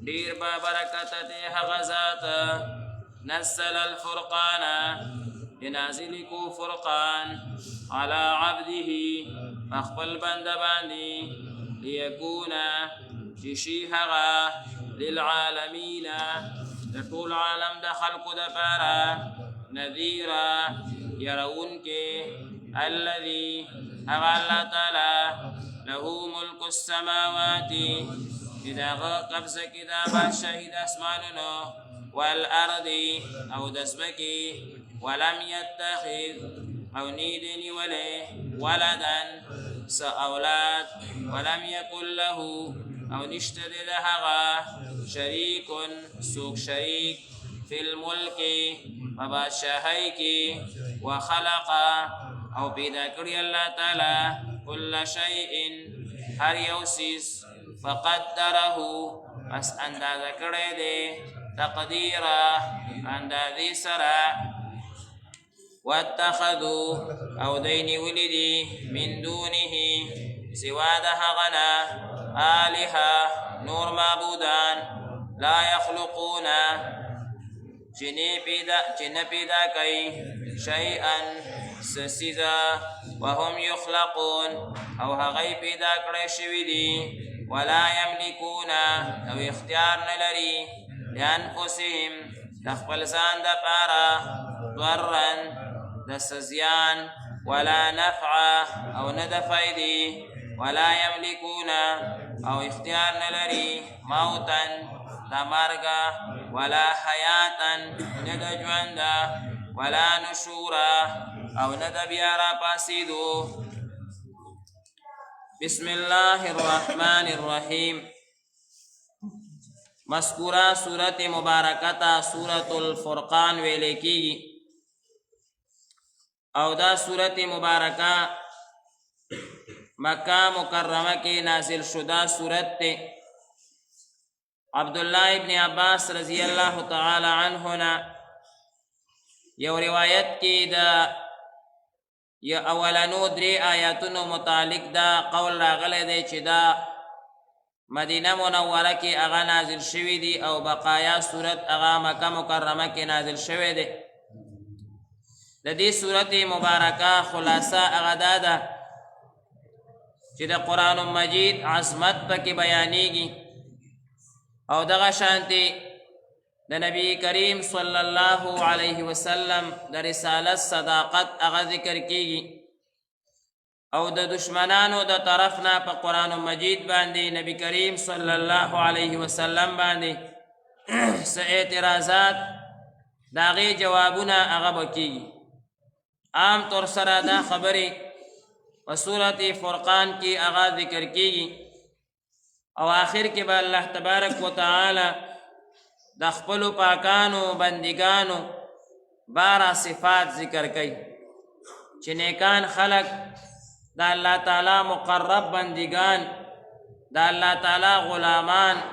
دیر با برکت دی هغه ذات نزل الفرقان نازل کو فرقان على عبده مخبل بند باندی ليكون ششی هغه للعالمین لطول عالم د خلق د پارا نذیرا يرون کے الذي هغه الله تعالی له ملك السماوات إذا قبض كتاب شهد أسماننا والأرض أو دسمكي ولم يتخذ أو نيدني وله ولدا سأولاد ولم يكن له أو نشتد لها شريك سوق شريك في الملك وباشهيك وخلق أو بذكر الله تعالى كل شيء هر يوسيس فقدره پس اندازه کړی دی تقدیرا اندازې سره واتخذوا او دی نیولي دي من دونه سوا د هغه نه آلهه نور معبودان لا یخلقون چې نه پیدا کوي شیئا سسیزا وهم یخلقون او هغه پیدا کړی شوي دي ولا يملكون او اختیار نلري لانفسهم تخبل ځان د پاره ضرا د سزیان ولا نفع او نه د فایدې ولا يملكون او اختیار نلري موتا د مرګ ولا حیاتا نه د ژوند ولا نشورا او نه د بیا را پاسېدو. بسم الله الرحمن الرحیم. مذکورہ سورت مبارکتا سورت الفرقان ویلے کی او دا سورت مبارکہ مکہ مکرمہ کے نازل شدہ سورت تے. عبداللہ ابن عباس رضی اللہ تعالی عنہنا یو روایت کی دا یا اولانو دری آیاتونو متعلق دا قول راغلی دی چې دا مدینه منوره کې هغه نازل شوی دی او بقایا صورت هغه مکه مکرمه کې نازل شوی دی. د دې صورت مبارکه خلاصه هغه دا ده چې د قرآن مجید عظمت پکې بیانېږي او دغه شانتې د نبی کریم صلی الله علیه وسلم د رسالت صداقت هغه ذکر کیږي او د دشمنانو د طرف نه په قرآن مجید باندې نبی کریم صلی الله علیه وسلم باندې څه اعتراضات د هغې جوابونه هغه به کیږي. عام طور سره دا خبرې په سورت فرقان کې هغه ذکر کیږي او آخر کې به الله تبارک وتعالی د خپلو پاکانو بندگانو بارہ صفات ذکر کئی چې نیکان خلق د الله تعالی مقرب بندگان د الله تعالی غلامان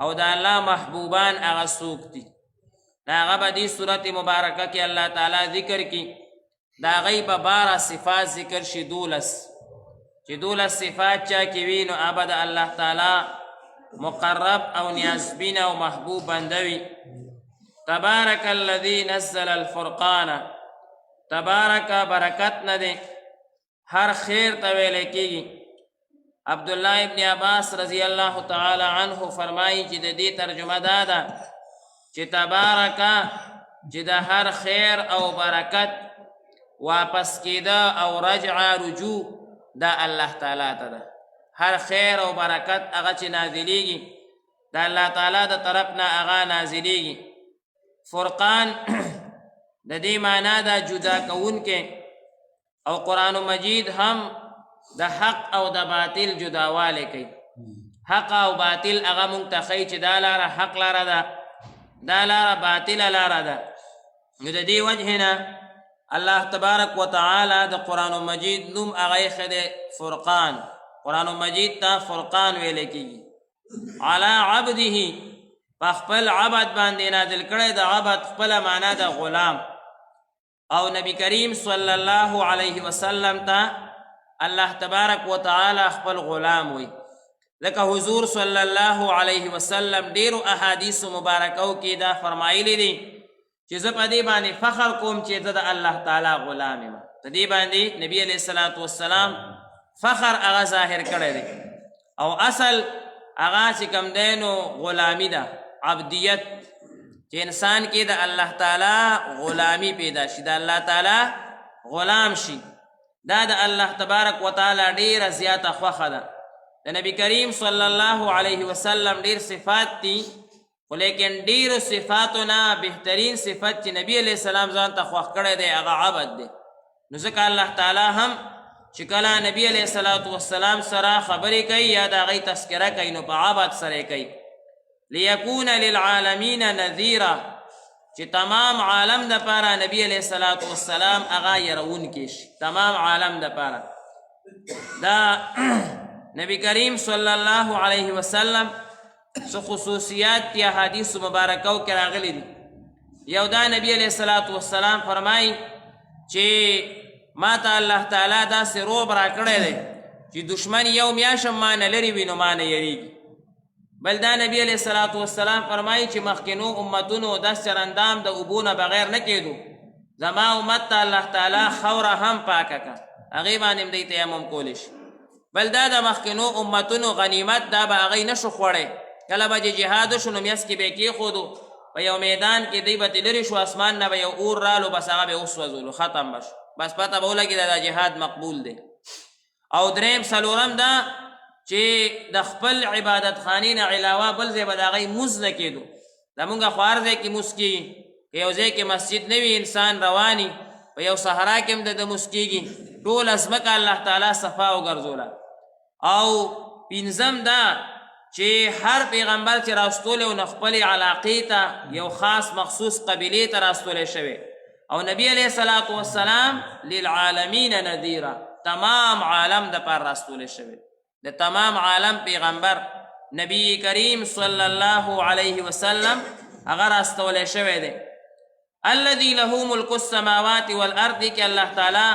او د الله محبوبان هغه څوک دي. دا هغه به دې صورت مبارکه کې الله تعالی ذکر کی دا هغې به بارہ صفات ذکر شي 12 چې 12 صفات چا کې وي نو هغه به د الله تعالی مقرب او نیازبین او محبوب بندوی. تبارک الذی نزل الفرقان تبارک برکت نده هر خیر تویلے کیگی. عبداللہ ابن عباس رضی اللہ تعالی عنہ فرمائی چې د دې ترجمه دادا چې تبارک چې د هر خیر او برکت واپس کیده او رجع رجوع دا الله تعالی ته ده. هر خیر او برکت هغه چې نازلیږي د الله تعالی د طرف نه هغه نازلیږي. فرقان د دې معنا دا جدا کوونکی او قرآن مجید هم د حق او د باطل جداوالی کوي. حق او باطل هغه مونږ ته ښیي چې دا لاره حق لاره ده دا لاره باطله لاره ده. نو د دې وجه نه الله تبارک وتعالی د قرآن مجید نوم هغه ایښی دی فرقان. قرآن مجید تا فرقان ویلے کیږي. علی عبده په خپل عبد باندې نازل کړی. د عبد خپله معنا د غلام او نبی کریم صلی الله علیه وسلم ته الله تبارک وتعالی خپل غلام وی. لکه حضور صلی الله علیه وسلم ډیرو احادیث مبارکو کې دا فرمایلی دي چې زه په دې باندې فخر کوم چې زه د الله تعالی غلام یم. په دې باندې نبی علیه الصلاة والسلام فخر هغه ظاهر کړی دی او اصل هغه چې کوم دی نو غلامی ده، عبدیت، چې انسان کې د الله تعالی غلامی پیدا شي، د الله تعالی غلام شي. دا د الله تبارک وتعالی ډیره زیاته خوښه ده. د نبی کریم صلی الله علیه وسلم ډیر صفات دي، خو لیکن ډیرو صفاتو نه بهترین صفت چې نبی علیه السلام ځان ته خوښ کړی دی هغه عبد دی. نو ځکه الله تعالی هم چې کله نبی علیه الصلاة والسلام سره خبرې کوي یا د هغې تذکره کوي نو په عبد سره کوي. لیکون للعالمین نذیرا، چې تمام عالم دپاره نبی علیه الصلاة والسلام هغه یرونکی شي، تمام عالم دپاره. دا نبی کریم صلی الله علیه وسلم څه خصوصیات دی احادیث مبارکو کې راغلی دي. یو دا نبی علیه الصلاة والسلام فرمایي چې ما ته الله تعالی داسې روب را کړی دی چې دشمن یو میاشم ما نه لرې وي نو ما نه یریږي. بل دا نبی علیه الصلاة والسلام فرمایي چې مخکینو امتونو داسې چرندام د اوبو نه بغیر نه کېدو، زما امت ته الله تعالی خوره هم پاکه که، هغې باندې هم دی تیمم کولی شي. بل دا د مخکینو امتونو غنیمت دا به هغې نشو خوړی، کله به چې جهاد وشو نو میس کې به یې کېښودو، په یو میدان کې دی به ترې لرې شو، اسمان نه به یو اور رالو، بس هغه به یې وسوځولو، ختم به شو، بس پته به ولګي دا جهاد مقبول دی. او دریم څلورم دا چې د خپل عبادت خانې نه علاوه بل ځای به د هغې مونځ نه کېدو. زمونږ خو هر ځای کې مونځ کېږي، که یو ځای کې مسجد نه وي انسان رواني، په یو صحرا کې هم د مونځ کېږي، ټوله ځمکه الله تعالی صفا وګرځوله. او پنځم دا چې هر پیغمبر چې راستولی و نو خپلې علاقې ته یو خاص مخصوص قبیلې ته راستولی شوی، او نبی علیه الصلاة والسلام للعالمین نذیرا، تمام عالم دپاره راستولی شوی، د تمام عالم پیغمبر نبی کریم صلی الله علیه وسلم هغه راستولی شوی دی. الذي له ملک السماوات والارض، کې الله تعالی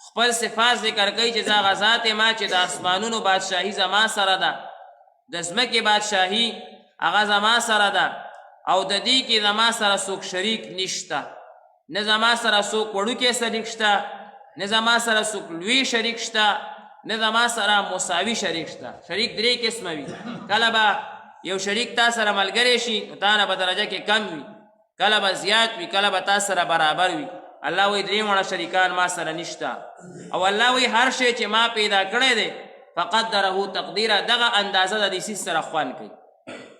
خپل صفات ذکر کوي چې زه هغه ذات ما چې د اسمانونو بادشاهي زما سره ده، د ځمکې بادشاهي هغه زما سره ده، او د دې کې زما سره څوک شریک نشته، نه زما سره څوک وړوکی شریک شته، نه زما سره څوک لوی شریک شته، نه زما سره مساوي شریک شته. شریک درې قسمه وي، کله به یو شریک تا سره ملګری شي نو تا نه به درجه کې کم وي، کله به زیات وي، کله به تا سره برابر وي. الله وایي درې واړه شریکان ما سره نشته. او الله وایي هر شی چې ما پیدا کړی دی فقدره تقدیره، دغه اندازه د دې څیز سره خوند کوي.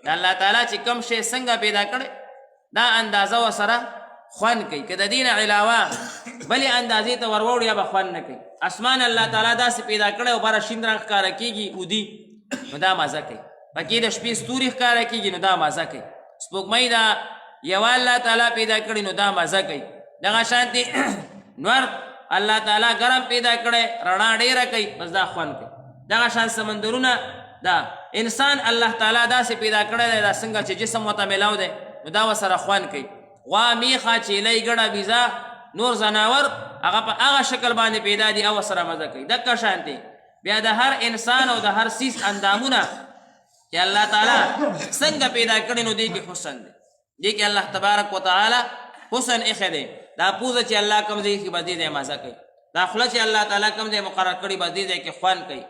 د الله تعالی چې کوم شی څنګه پیدا کړی دا اندازه ورسره خوند کوي، که د دې نه علاوه بلې اندازې ته ور وړو یا به خوند نه کوي. اسمان الله تعالی داسې پیدا کړی او بره شین رنګ ښکاره کېږي اودي، نو دا مزه کوي. پکې د شپې ستوري ښکاره کېږي نو دا مزه کوي. سپوږمۍ دا یوه الله تعالی پیدا کړي نو دا مزه کوي. دغه شانتې نور الله تعالی ګرم پیدا کړی، رڼا ډېره کوي، بس دا خوند کوي. دغه شان سمندرونه دا انسان الله تعالی داسې پیدا کړی دی، دا څنګه چې جسم ورته میلاو دی نو دا ورسره خوند کوي. غوا، میخه، چیلی، ګډه، بیزه، نور ځناور هغه په هغه شکل باندې پیدا دي او سره مزه کوي. دقه شانتې بیا د هر انسان او د هر څیز اندامونه چې الله تعالی څنګه پیدا کړي نو دې کې حسن دی، دې کې الله تبارک وتعالی حسن ایښی دی. دا پوزه چې الله کوم ځای کې به دې ځای مزه کوي، دا خوله چې الله تعالی کوم ځای مقرر کړي به دې ځای کې خوند کوي.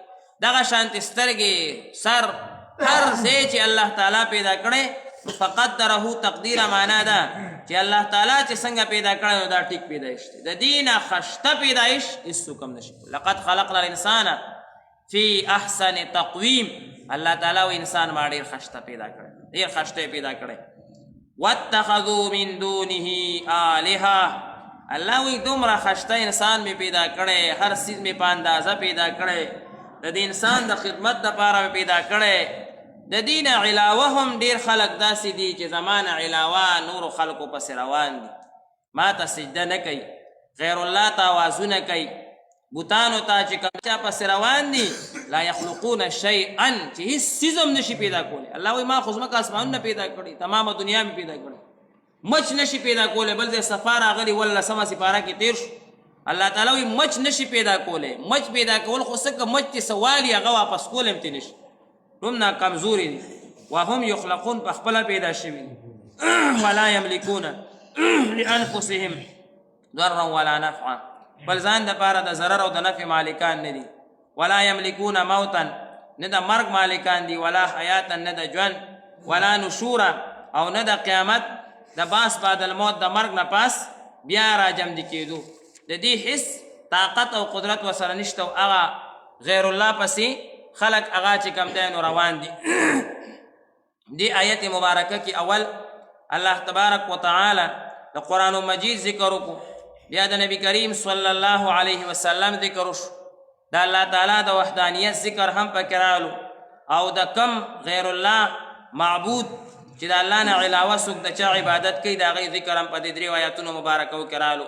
دغه شانتې سترګې، سر، هر ځای چې الله تعالی پیدا کړی فقدره تقدیره، معنا ده چې الله تعالی چې څنګه پیدا کړی نو دا ټیک پیدایش دی، د دې نه خشته پیدایش هېڅوک هم نشي. لقد خلقنا الانسان فی احسن تقویم، الله تعالی و انسان ما ډېر خشته پیدا کړی، ډېر خشته پیدا کړی. واتخذوا من دونه آلهه، الله وی دومره خشته انسان می پیدا کړی، هر څیز می په اندازه پیدا کړی، د دې انسان د خدمت دپاره می پیدا کړی. د دې نه علاوه هم ډېر خلک داسې دي چې زما نه علاوه نورو خلکو پسې روان دي، ما ته سجده نه کوي، غیر الله ته آوازونه کوي، بوتانو ته چې کوم چا پسې روان دي، لا یخلقون شیئا، چې هېڅ څیز هم نشي پیدا کولی. الله وایي ما خو ځمکه اسمانونه پیدا کړي، تمامه دنیا مې پیدا کړي، مچ نشي پیدا کولی. بل ځای صفا راغلي 18 سپاره کې تېر شو، الله تعالی وایي مچ نشي پیدا کولی. مچ پیدا کول خو څه که مچ چې څه والي هغه واپس کول هم ترې نشي، دومره کمزوري دي وهم یخلقون په خپله پیدا شوي ولا یملکون لانفسهم ضرا ولا نفعا بل ځان دپاره د ضرر او د نفع مالکان نه دي ولا یملکون موتا نه د مرګ مالکان دي ولا حیاتا نه د ژوند ولا نشورا او نه د قیامت د باس بعد الموت د مرګ نه پاس بیا راجم دي کېدو د دې حس طاقت او قدرت ورسره نشته او هغه غیر الله پسې خلق هغه چې کوم دی نو روان دي دی آیت مبارکه کې اول الله تبارک وتعالی د قرآن مجید ذکر وکړو بیا د نبی کریم صلی الله علیه وسلم ذکر وشو د الله تعالی د وحدانیت ذکر هم پکې رالو او د کم غیر الله معبود چې د الله نه علاوه څوک د چا عبادت کوي د هغې ذکر هم په دې درې آیاتونو مبارکو کې رالو